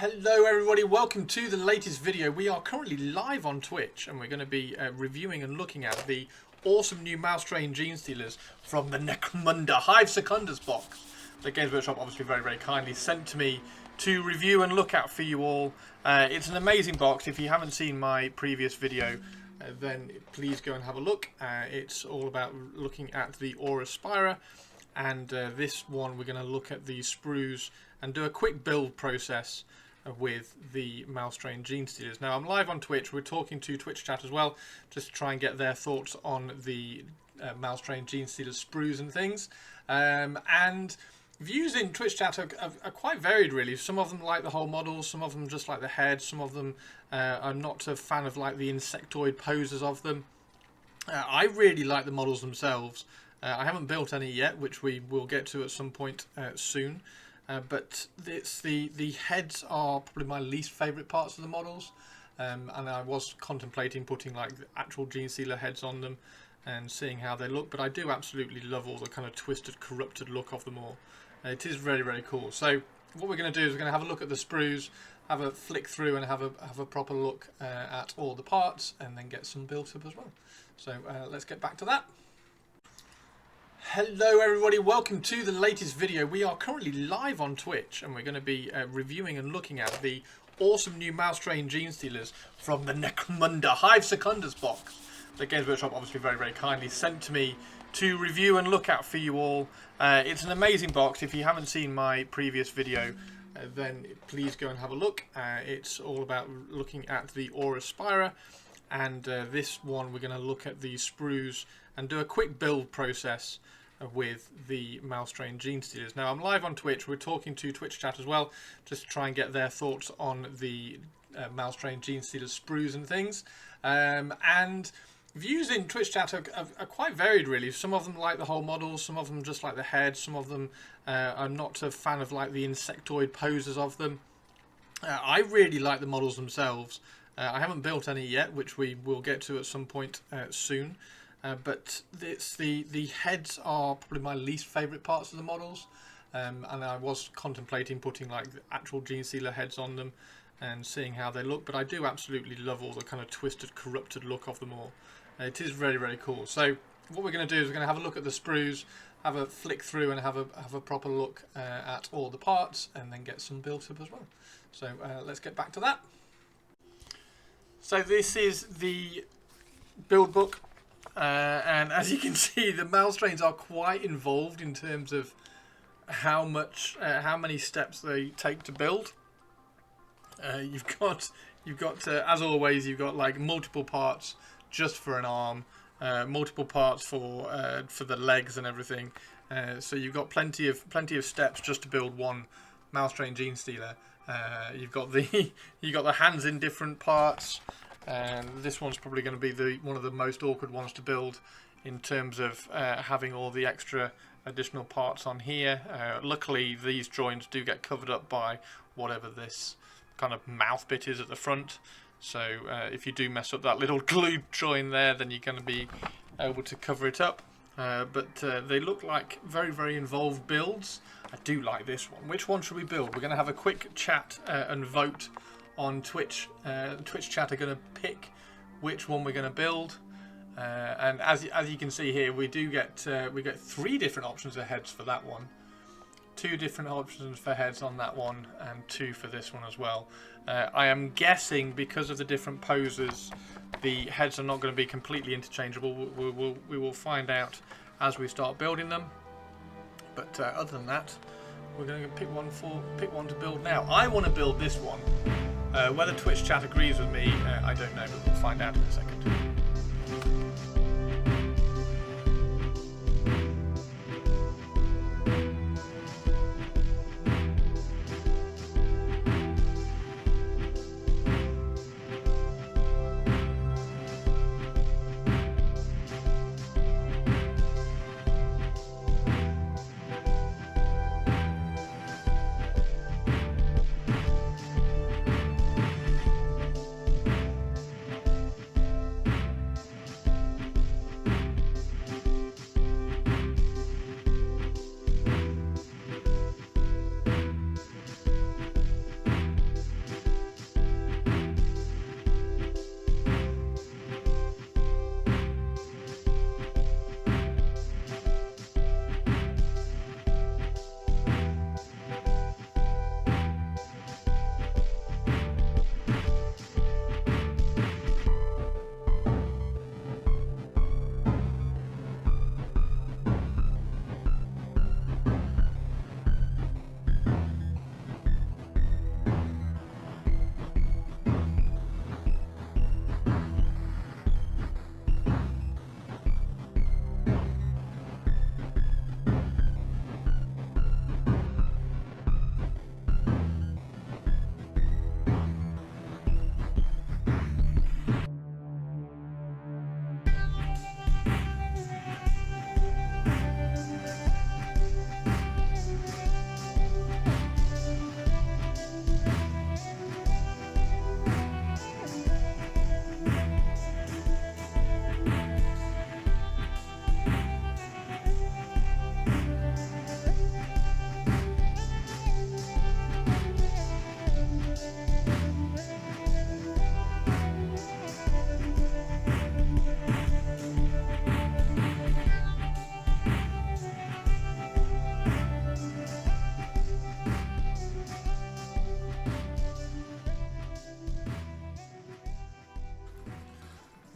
Hello everybody, welcome to the latest video. We are currently live on Twitch and we're going to be reviewing and looking at the awesome new Malstrain Genestealers from the Necromunda Hive Secondus box. The Games Workshop obviously very kindly sent to me to review and look at for you all. It's an amazing box. If you haven't seen my previous video, then please go and have a look. It's all about looking at the Orrus Spyrer, and this one we're going to look at the Sprues and do a quick build process with the Malstrain Genestealers. Now I'm live on Twitch. We're talking to Twitch chat as well, just to try and get their thoughts on the Malstrain Genestealers sprues and things. And views in Twitch chat are quite varied really. Some of them like the whole models, some of them just like the head, some of them are not a fan of like the insectoid poses of them. I really like the models themselves. I haven't built any yet, which we will get to at some point soon. But it's the heads are probably my least favourite parts of the models, and I was contemplating putting like the actual Genestealer heads on them and seeing how they look. But I do absolutely love all the kind of twisted, corrupted look of them all. It is very cool. So what we're going to do is we're going to have a look at the sprues, have a flick through, and have a proper look at all the parts, and then get some built up as well. So let's get back to that. Hello everybody, welcome to the latest video. We are currently live on Twitch and we're going to be reviewing and looking at the awesome new Malstrain Genestealers from the Necromunda Hive Secondus box. The Games Workshop obviously very kindly sent to me to review and look at for you all. It's an amazing box. If you haven't seen my previous video, then please go and have a look. It's all about looking at the Orrus Spyrer, and this one we're going to look at the sprues and do a quick build process with the Malstrain Genestealers. Now I'm live on Twitch. We're talking to Twitch chat as well, just to try and get their thoughts on the Malstrain Genestealers sprues and things. And views in Twitch chat are quite varied really. Some of them like the whole models, some of them just like the head, some of them are not a fan of like the insectoid poses of them. I really like the models themselves. I haven't built any yet, which we will get to at some point soon. But it's the heads are probably my least favourite parts of the models, and I was contemplating putting like the actual Genestealer heads on them and seeing how they look. But I do absolutely love all the kind of twisted, corrupted look of them all. It is very cool. So what we're going to do is we're going to have a look at the sprues, have a flick through, and have a proper look at all the parts, and then get some built up as well. So let's get back to that. So this is the build book. And as you can see, the Malstrains are quite involved in terms of how many steps they take to build. You've got as always, you've got like multiple parts just for an arm, multiple parts for the legs and everything. So you've got plenty of steps just to build one Malstrain Genestealer. You've got the hands in different parts. And this one's probably going to be one of the most awkward ones to build in terms of having all the extra additional parts on here. Luckily these joints do get covered up by whatever this kind of mouth bit is at the front, so if you do mess up that little glue join there, then you're going to be able to cover it up. But they look like very involved builds. I do like this one. Which one should we build? We're going to have a quick chat and vote on Twitch. Twitch chat are going to pick which one we're going to build, and as you can see here, we get 3 different options of heads for that one, 2 different options for heads on that one, and 2 for this one as well. I am guessing because of the different poses, the heads are not going to be completely interchangeable. We will find out as we start building them. But other than that, we're going to pick one to build now. I want to build this one. Whether Twitch chat agrees with me, I don't know, but we'll find out in a second.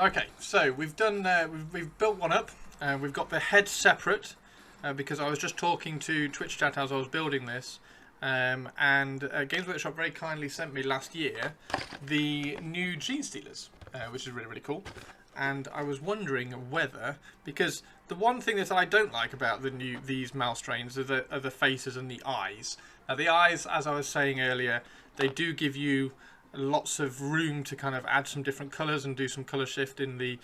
Okay, so we've done. We've built one up. We've got the head separate because I was just talking to Twitch chat as I was building this, and Games Workshop very kindly sent me last year the new Genestealers, which is really, really cool. And I was wondering whether, because the one thing that I don't like about these Malstrains are the faces and the eyes. Now the eyes, as I was saying earlier, they do give you lots of room to kind of add some different colours and do some colour shift in the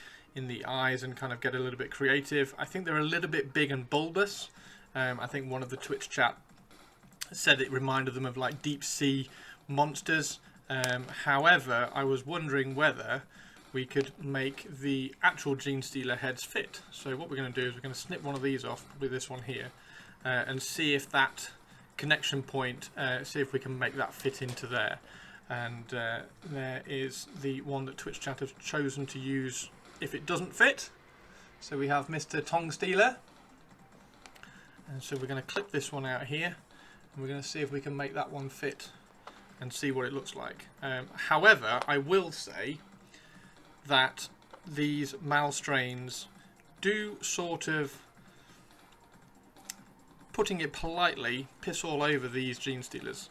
eyes and kind of get a little bit creative. I think they're a little bit big and bulbous. I think one of the Twitch chat said it reminded them of like deep sea monsters. However, I was wondering whether we could make the actual Genestealer heads fit. So what we're going to do is we're going to snip one of these off, probably this one here, and see if that connection point, see if we can make that fit into there. And there is the one that Twitch chat has chosen to use if it doesn't fit. So we have Mr. Tongue Stealer. And so we're going to clip this one out here, and we're going to see if we can make that one fit and see what it looks like. However, I will say that these Malstrains do sort of, putting it politely, piss all over these Genestealers.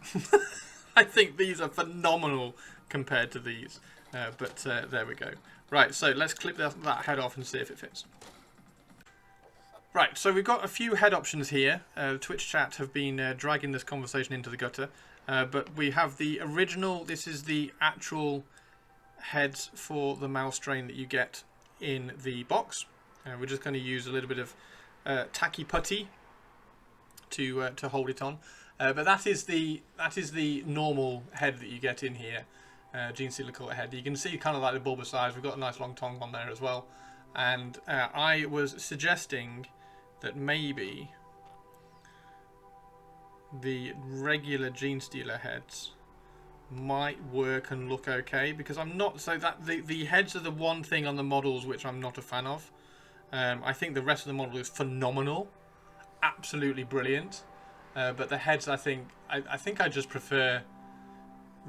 I think these are phenomenal compared to these, but there we go. Right, so let's clip that head off and see if it fits. Right, so we've got a few head options here. Twitch chat have been dragging this conversation into the gutter, but we have the original. This is the actual heads for the Malstrain that you get in the box. We're just going to use a little bit of tacky putty to hold it on, but that is the normal head that you get in here, Genestealer Court head. You can see kind of like the bulbous eyes. We've got a nice long tongue on there as well, and I was suggesting that maybe the regular Genestealer heads might work and look okay, because I'm not, so that the heads are the one thing on the models which I'm not a fan of. I think the rest of the model is phenomenal, absolutely brilliant, but the heads, I think I just prefer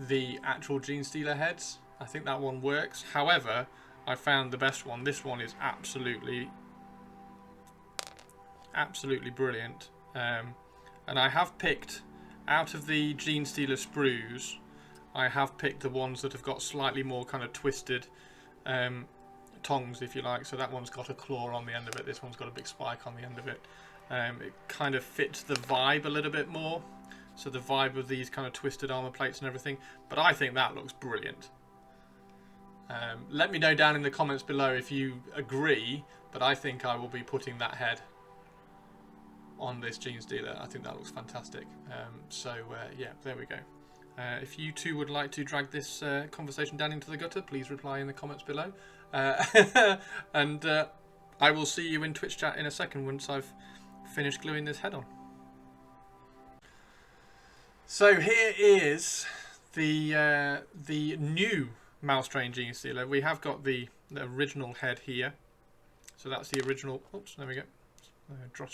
the actual Genestealer heads. I think that one works. However, I found the best one. This one is absolutely brilliant, and I have picked out of the Genestealer sprues, I have picked the ones that have got slightly more kind of twisted tongues, if you like. So that one's got a claw on the end of it. This one's got a big spike on the end of it. It kind of fits the vibe a little bit more. So the vibe of these kind of twisted armor plates and everything. But I think that looks brilliant. Let me know down in the comments below if you agree. But I think I will be putting that head on this Genestealer. I think that looks fantastic. Yeah, there we go. If you too would like to drag this conversation down into the gutter, please reply in the comments below. And I will see you in Twitch chat in a second once I've finished gluing this head on. So here is the new Malstrain Genestealer. We have got the original head here. So that's the original. Oops, there we go.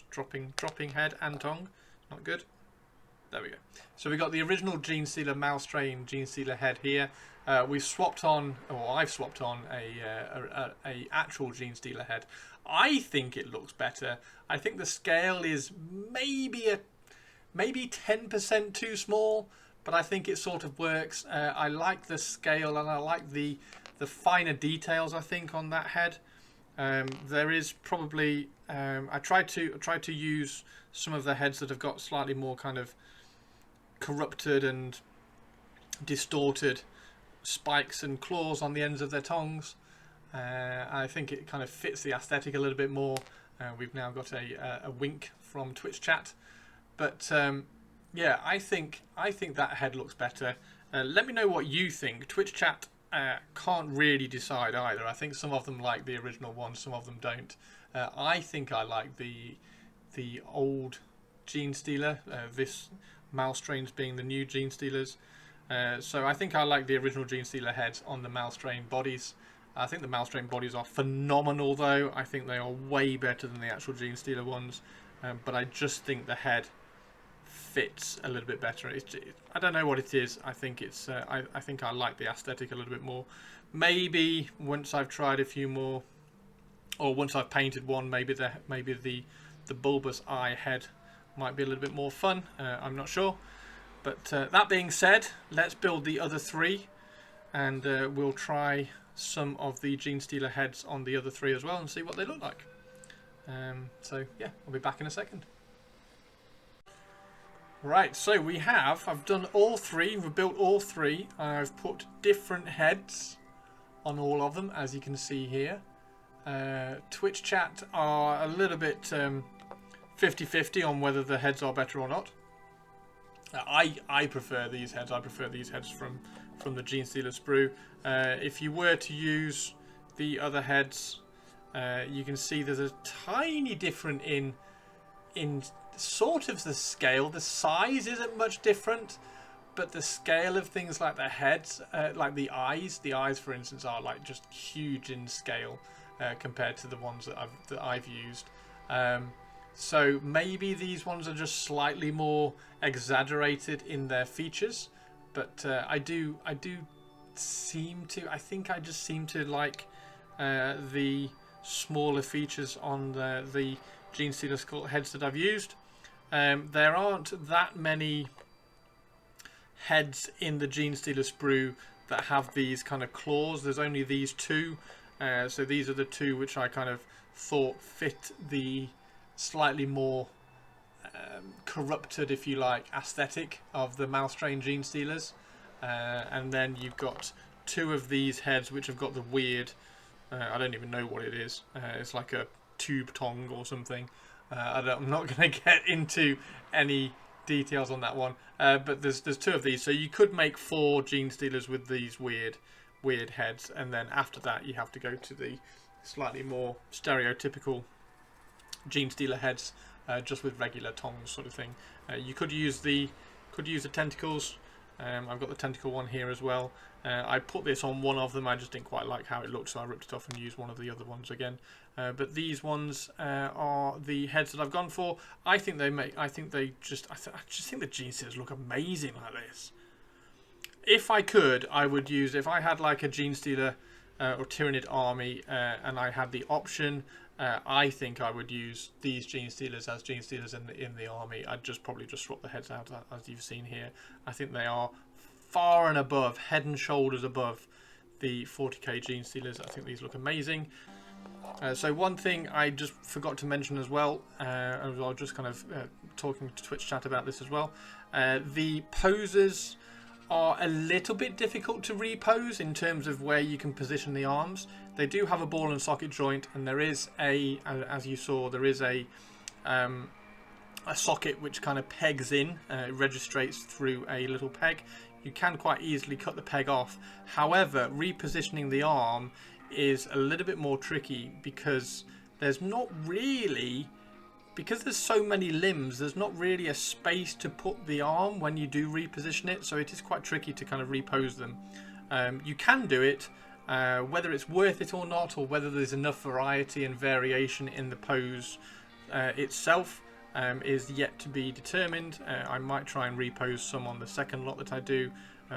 Dropping head and tongue. Not good. There we go. So we got the original Genestealer Malstrain Genestealer head here. We've swapped on, or I've swapped on a actual Genestealer head. I think it looks better. I think the scale is maybe 10% too small, but I think it sort of works. I like the scale, and I like the finer details, I think, on that head. There is probably I tried to use some of the heads that have got slightly more kind of corrupted and distorted spikes and claws on the ends of their tongues. I think it kind of fits the aesthetic a little bit more. We've now got a wink from Twitch chat, but yeah, I think that head looks better. Let me know what you think. Twitch chat can't really decide either. I think some of them like the original one, some of them don't. I think I like the old Genestealer. This Malstrains being the new Genestealers. So I think I like the original Genestealer heads on the Malstrain bodies. I think the Malstrain bodies are phenomenal though. I think they are way better than the actual Genestealer ones. But I just think the head fits a little bit better. I don't know what it is. I think it's I think I like the aesthetic a little bit more. Maybe once I've tried a few more, or once I've painted one, maybe the bulbous eye head might be a little bit more fun. I'm not sure. But that being said, let's build the other three, and we'll try some of the Genestealer heads on the other three as well and see what they look like. So yeah, I'll be back in a second. Right, so I've done all three, we've built all three, and I've put different heads on all of them, as you can see here. Twitch chat are a little bit 50-50 on whether the heads are better or not. I prefer these heads. I prefer these heads from the Genestealer Sprue. If you were to use the other heads, you can see there's a tiny difference in sort of the scale. The size isn't much different, but the scale of things like the heads, like the eyes for instance, are like just huge in scale compared to the ones that I've used. So maybe these ones are just slightly more exaggerated in their features, but I think I just seem to like the smaller features on the Genestealer skull heads that I've used. There aren't that many heads in the Genestealer Sprue that have these kind of claws. There's only these two, so these are the two which I kind of thought fit the slightly more corrupted, if you like, aesthetic of the Malstrain Genestealers. And then you've got two of these heads which have got the weird, I don't even know what it is. It's like a tube tongue or something. I'm not going to get into any details on that one. But there's two of these, so you could make 4 Genestealers with these weird heads, and then after that you have to go to the slightly more stereotypical Genestealer heads, just with regular tongues, sort of thing. You could use the tentacles. I've got the tentacle one here as well. I put this on one of them. I just didn't quite like how it looked, so I ripped it off and used one of the other ones again. But these ones are the heads that I've gone for. I just think the Genestealers look amazing like this. If I could, I would use, if I had like a Genestealer or Tyranid army and I had the option, I think I would use these Genestealers as Genestealers in the army. I'd probably just swap the heads out, as you've seen here. I think they are far and above, head and shoulders above the 40k Genestealers. I think these look amazing. So one thing I just forgot to mention as well, I was just kind of talking to Twitch chat about this as well. The poses are a little bit difficult to repose in terms of where you can position the arms. They do have a ball and socket joint, and there is as you saw, there is a socket which kind of pegs in, registrates through a little peg. You can quite easily cut the peg off. However, repositioning the arm is a little bit more tricky because there's not really, because there's so many limbs, there's not really a space to put the arm when you do reposition it, so it is quite tricky to kind of repose them. You can do it, whether it's worth it or not, or whether there's enough variety and variation in the pose itself, is yet to be determined. I might try and repose some on the second lot that I do,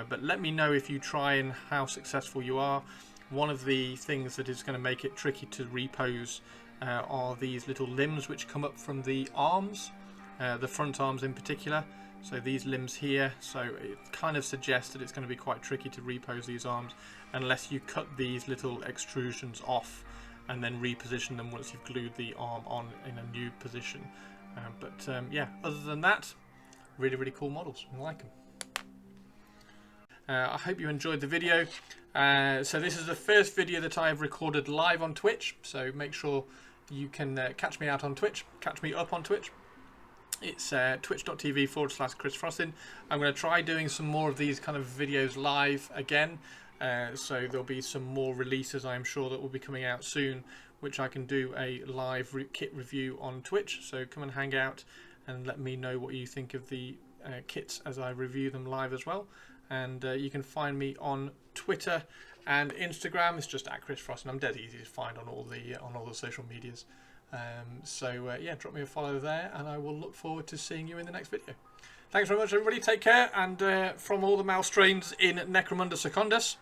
but let me know if you try and how successful you are. One of the things that is going to make it tricky to repose are these little limbs which come up from the arms, the front arms in particular. So these limbs here, so it kind of suggests that it's going to be quite tricky to repose these arms unless you cut these little extrusions off and then reposition them once you've glued the arm on in a new position. Yeah, other than that, really, really cool models. I like them. I hope you enjoyed the video. So this is the first video that I've recorded live on Twitch, so make sure you can catch me out on Twitch, catch me up on Twitch. It's twitch.tv/Chris Frostin. I'm going to try doing some more of these kind of videos live again, so there'll be some more releases, I'm sure, that will be coming out soon, which I can do a live kit review on Twitch. So come and hang out and let me know what you think of the kits as I review them live as well. And you can find me on Twitter and Instagram. It's just @Chris Frostin. I'm dead easy to find on all the social medias. Yeah, drop me a follow there, and I will look forward to seeing you in the next video. Thanks very much, everybody. Take care, and from all the Malstrains in Necromunda Secondus.